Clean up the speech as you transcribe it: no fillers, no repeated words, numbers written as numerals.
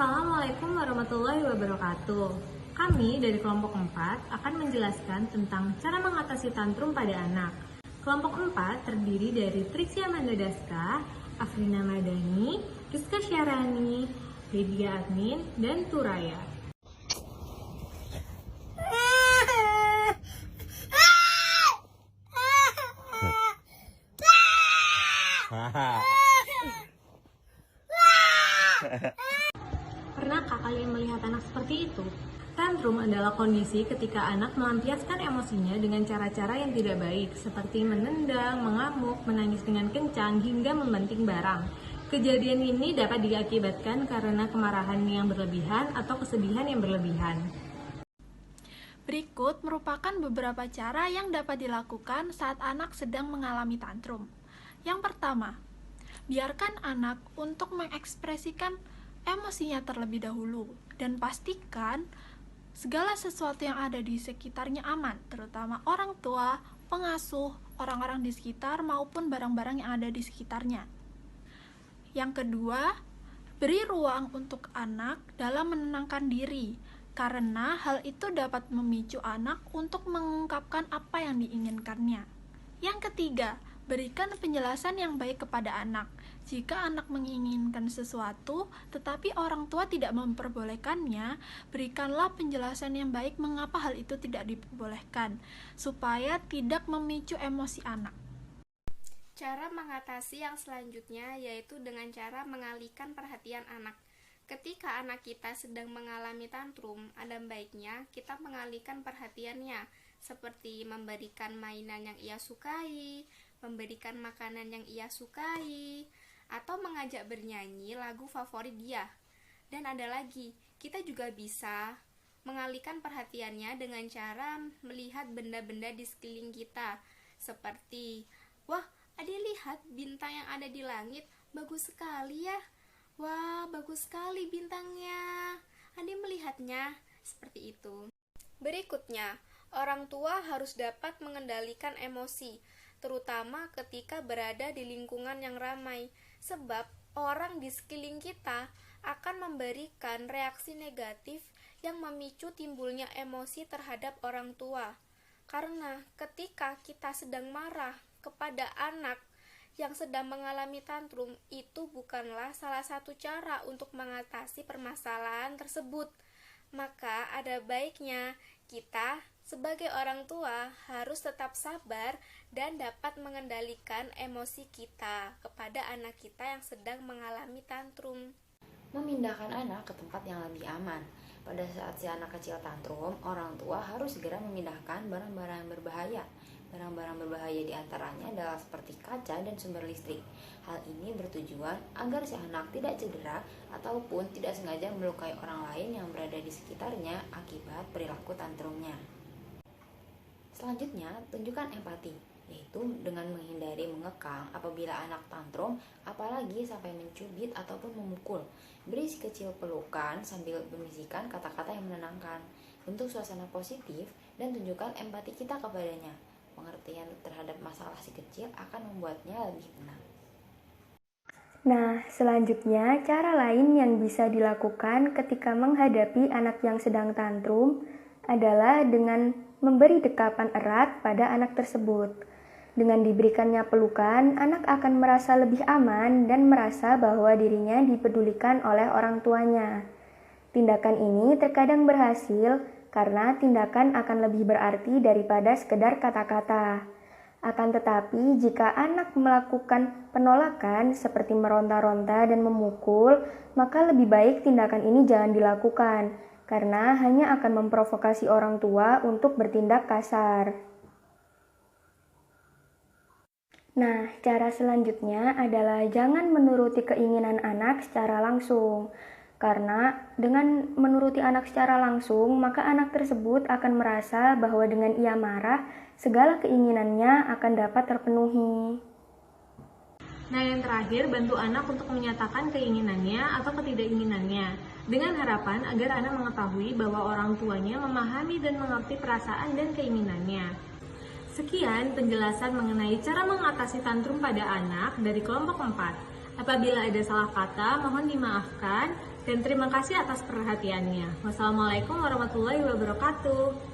Assalamualaikum warahmatullahi wabarakatuh. Kami dari kelompok 4 akan menjelaskan tentang cara mengatasi tantrum pada anak. Kelompok 4 terdiri dari Triksi Amanda Daska, Afrina Madani, Rizka Syarani, Lydia Admin, dan Turaya. Pernahkah kalian melihat anak seperti itu? Tantrum adalah kondisi ketika anak melampiaskan emosinya dengan cara-cara yang tidak baik, seperti menendang, mengamuk, menangis dengan kencang, hingga membanting barang. Kejadian ini dapat diakibatkan karena kemarahan yang berlebihan atau kesedihan yang berlebihan. Berikut merupakan beberapa cara yang dapat dilakukan saat anak sedang mengalami tantrum. Yang pertama, biarkan anak untuk mengekspresikan emosinya terlebih dahulu dan pastikan segala sesuatu yang ada di sekitarnya aman, terutama orang tua, pengasuh, orang-orang di sekitar maupun barang-barang yang ada di sekitarnya. Yang kedua, beri ruang untuk anak dalam menenangkan diri, karena hal itu dapat memicu anak untuk mengungkapkan apa yang diinginkannya. Yang ketiga, berikan penjelasan yang baik kepada anak. Jika anak menginginkan sesuatu, tetapi orang tua tidak memperbolehkannya, berikanlah penjelasan yang baik mengapa hal itu tidak diperbolehkan, supaya tidak memicu emosi anak. Cara mengatasi yang selanjutnya yaitu dengan cara mengalihkan perhatian anak. Ketika anak kita sedang mengalami tantrum, ada baiknya kita mengalihkan perhatiannya, seperti memberikan mainan yang ia sukai, memberikan makanan yang ia sukai, atau mengajak bernyanyi lagu favorit dia. Dan ada lagi, kita juga bisa mengalihkan perhatiannya dengan cara melihat benda-benda di sekeliling kita, seperti, wah, adik lihat bintang yang ada di langit, bagus sekali ya. Wah, bagus sekali bintangnya. Adik melihatnya, seperti itu. Berikutnya, orang tua harus dapat mengendalikan emosi, terutama ketika berada di lingkungan yang ramai, sebab orang di sekeliling kita akan memberikan reaksi negatif yang memicu timbulnya emosi terhadap orang tua. Karena ketika kita sedang marah kepada anak yang sedang mengalami tantrum, itu bukanlah salah satu cara untuk mengatasi permasalahan tersebut. Maka ada baiknya kita sebagai orang tua harus tetap sabar dan dapat mengendalikan emosi kita kepada anak kita yang sedang mengalami tantrum. Memindahkan anak ke tempat yang lebih aman. Pada saat si anak kecil tantrum, orang tua harus segera memindahkan barang-barang yang berbahaya. Barang-barang berbahaya diantaranya adalah seperti kaca dan sumber listrik. Hal ini bertujuan agar si anak tidak cedera ataupun tidak sengaja melukai orang lain yang berada di sekitarnya akibat perilaku tantrumnya. Selanjutnya, tunjukkan empati, yaitu dengan menghindari mengekang apabila anak tantrum, apalagi sampai mencubit ataupun memukul. Beri si kecil pelukan sambil membisikkan kata-kata yang menenangkan. Bentuk suasana positif dan tunjukkan empati kita kepadanya. Pengertian terhadap masalah si kecil akan membuatnya lebih tenang. Nah, selanjutnya cara lain yang bisa dilakukan ketika menghadapi anak yang sedang tantrum adalah dengan memberi dekapan erat pada anak tersebut. Dengan diberikannya pelukan, anak akan merasa lebih aman dan merasa bahwa dirinya dipedulikan oleh orang tuanya. Tindakan ini terkadang berhasil karena tindakan akan lebih berarti daripada sekedar kata-kata. Akan tetapi, jika anak melakukan penolakan seperti meronta-ronta dan memukul, maka lebih baik tindakan ini jangan dilakukan, karena hanya akan memprovokasi orang tua untuk bertindak kasar. Nah, cara selanjutnya adalah jangan menuruti keinginan anak secara langsung. Karena dengan menuruti anak secara langsung, maka anak tersebut akan merasa bahwa dengan ia marah, segala keinginannya akan dapat terpenuhi. Nah, yang terakhir, bantu anak untuk menyatakan keinginannya atau ketidakinginannya, dengan harapan agar anak mengetahui bahwa orang tuanya memahami dan mengerti perasaan dan keinginannya. Sekian penjelasan mengenai cara mengatasi tantrum pada anak dari kelompok 4. Apabila ada salah kata, mohon dimaafkan. Dan terima kasih atas perhatiannya. Wassalamualaikum warahmatullahi wabarakatuh.